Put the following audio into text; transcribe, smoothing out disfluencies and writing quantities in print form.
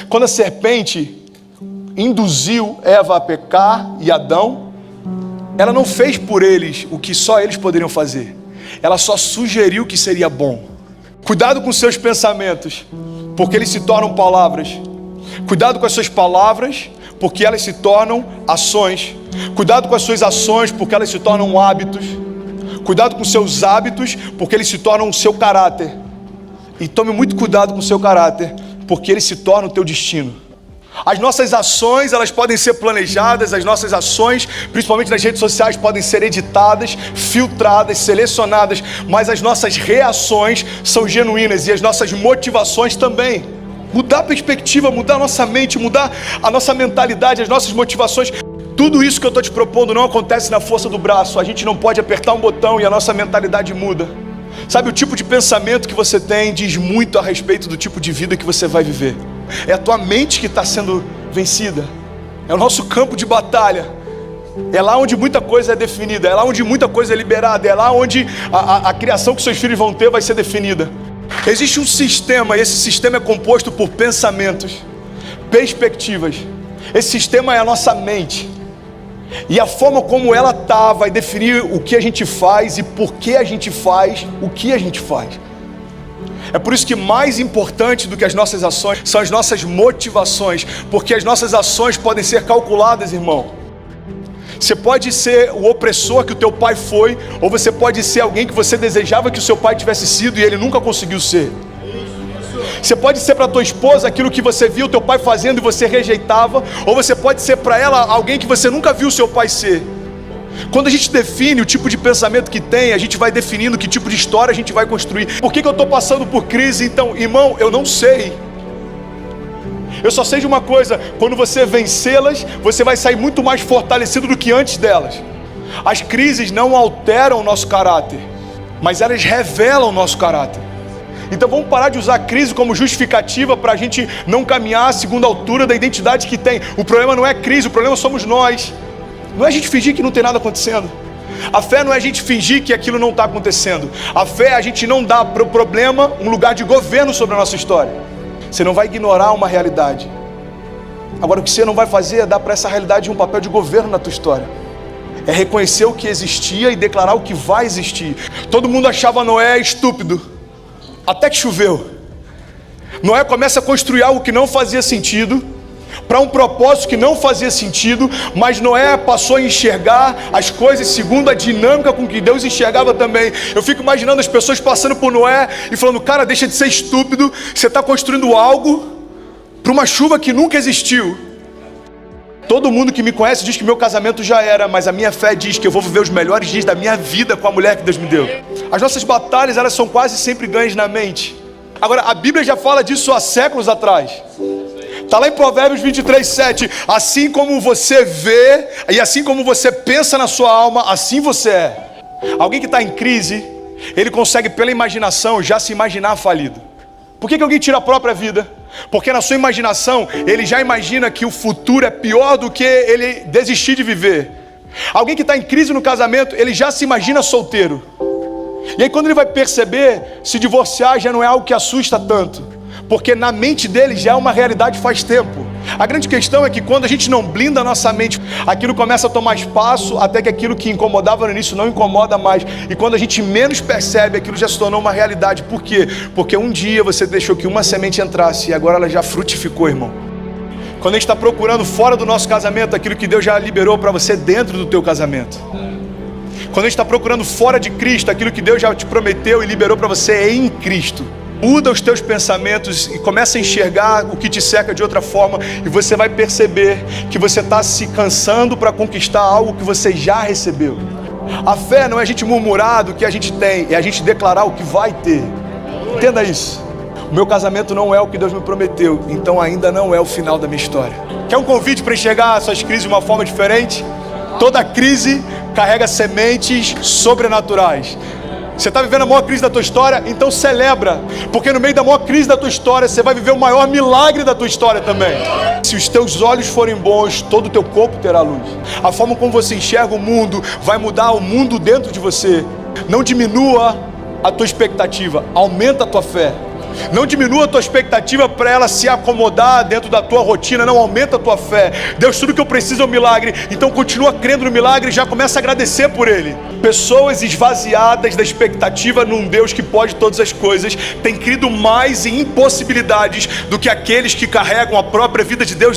Quando a serpente induziu Eva a pecar e Adão, ela não fez por eles o que só eles poderiam fazer. Ela só sugeriu que seria bom. Cuidado com seus pensamentos, porque eles se tornam palavras. Cuidado com as suas palavras, porque elas se tornam ações. Cuidado com as suas ações, porque elas se tornam hábitos. Cuidado com seus hábitos, porque eles se tornam o seu caráter. E tome muito cuidado com o seu caráter, porque eles se tornam o teu destino. As nossas ações, elas podem ser planejadas, as nossas ações, principalmente nas redes sociais, podem ser editadas, filtradas, selecionadas, mas as nossas reações são genuínas e as nossas motivações também. Mudar a perspectiva, mudar a nossa mente, mudar a nossa mentalidade, as nossas motivações. Tudo isso que eu estou te propondo não acontece na força do braço. A gente não pode apertar um botão e a nossa mentalidade muda. Sabe, o tipo de pensamento que você tem diz muito a respeito do tipo de vida que você vai viver. É a tua mente que está sendo vencida. É o nosso campo de batalha. É lá onde muita coisa é definida. É lá onde muita coisa é liberada. É lá onde a criação que seus filhos vão ter vai ser definida. Existe um sistema, e esse sistema é composto por pensamentos, perspectivas. Esse sistema é a nossa mente. E a forma como ela está vai definir o que a gente faz e por que a gente faz o que a gente faz. É por isso que mais importante do que as nossas ações são as nossas motivações, porque as nossas ações podem ser calculadas, irmão. Você pode ser o opressor que o teu pai foi, ou você pode ser alguém que você desejava que o seu pai tivesse sido e ele nunca conseguiu ser. Você pode ser para tua esposa aquilo que você viu o teu pai fazendo e você rejeitava, ou você pode ser para ela alguém que você nunca viu o seu pai ser. Quando a gente define o tipo de pensamento que tem, a gente vai definindo que tipo de história a gente vai construir. Por que eu estou passando por crise? Então, irmão, eu não sei. Eu só sei de uma coisa: quando você vencê-las, você vai sair muito mais fortalecido do que antes delas. As crises não alteram o nosso caráter, mas elas revelam o nosso caráter. Então vamos parar de usar a crise como justificativa para a gente não caminhar segundo a altura da identidade que tem. O problema não é a crise, o problema somos nós. Não é a gente fingir que não tem nada acontecendo. A fé não é a gente fingir que aquilo não está acontecendo. A fé é a gente não dar para o problema um lugar de governo sobre a nossa história. Você não vai ignorar uma realidade. Agora o que você não vai fazer é dar para essa realidade um papel de governo na tua história. É reconhecer o que existia e declarar o que vai existir. Todo mundo achava Noé estúpido, até que choveu. Noé começa a construir algo que não fazia sentido, para um propósito que não fazia sentido, mas Noé passou a enxergar as coisas segundo a dinâmica com que Deus enxergava também. Eu fico imaginando as pessoas passando por Noé e falando: cara, deixa de ser estúpido, você está construindo algo para uma chuva que nunca existiu. Todo mundo que me conhece diz que meu casamento já era, mas a minha fé diz que eu vou viver os melhores dias da minha vida com a mulher que Deus me deu. As nossas batalhas, elas são quase sempre ganhas na mente. Agora, a Bíblia já fala disso há séculos atrás. Está lá em Provérbios 23:7. Assim como você vê e assim como você pensa na sua alma, assim você é. Alguém que está em crise, ele consegue pela imaginação já se imaginar falido. Por que alguém tira a própria vida? Porque na sua imaginação, ele já imagina que o futuro é pior do que ele desistir de viver. Alguém que está em crise no casamento, ele já se imagina solteiro. E aí quando ele vai perceber, se divorciar já não é algo que assusta tanto, porque na mente dele já é uma realidade faz tempo. A grande questão é que quando a gente não blinda a nossa mente, aquilo começa a tomar espaço, até que aquilo que incomodava no início não incomoda mais. E quando a gente menos percebe, aquilo já se tornou uma realidade. Por quê? Porque um dia você deixou que uma semente entrasse e agora ela já frutificou, irmão. Quando a gente está procurando fora do nosso casamento aquilo que Deus já liberou para você dentro do teu casamento. Quando a gente está procurando fora de Cristo aquilo que Deus já te prometeu e liberou para você em Cristo. Muda os teus pensamentos e começa a enxergar o que te cerca de outra forma, e você vai perceber que você está se cansando para conquistar algo que você já recebeu. A fé não é a gente murmurar do que a gente tem, é a gente declarar o que vai ter. Entenda isso. O meu casamento não é o que Deus me prometeu, então ainda não é o final da minha história. Quer um convite para enxergar suas crises de uma forma diferente? Toda crise carrega sementes sobrenaturais. Você está vivendo a maior crise da tua história? Então celebra, porque no meio da maior crise da tua história, você vai viver o maior milagre da tua história também. Se os teus olhos forem bons, todo o teu corpo terá luz. A forma como você enxerga o mundo vai mudar o mundo dentro de você. Não diminua a tua expectativa, aumenta a tua fé. Não diminua a tua expectativa para ela se acomodar dentro da tua rotina, não aumenta a tua fé. Deus, tudo que eu preciso é um milagre, então continua crendo no milagre e já começa a agradecer por ele. Pessoas esvaziadas da expectativa num Deus que pode todas as coisas têm crido mais em impossibilidades do que aqueles que carregam a própria vida de Deus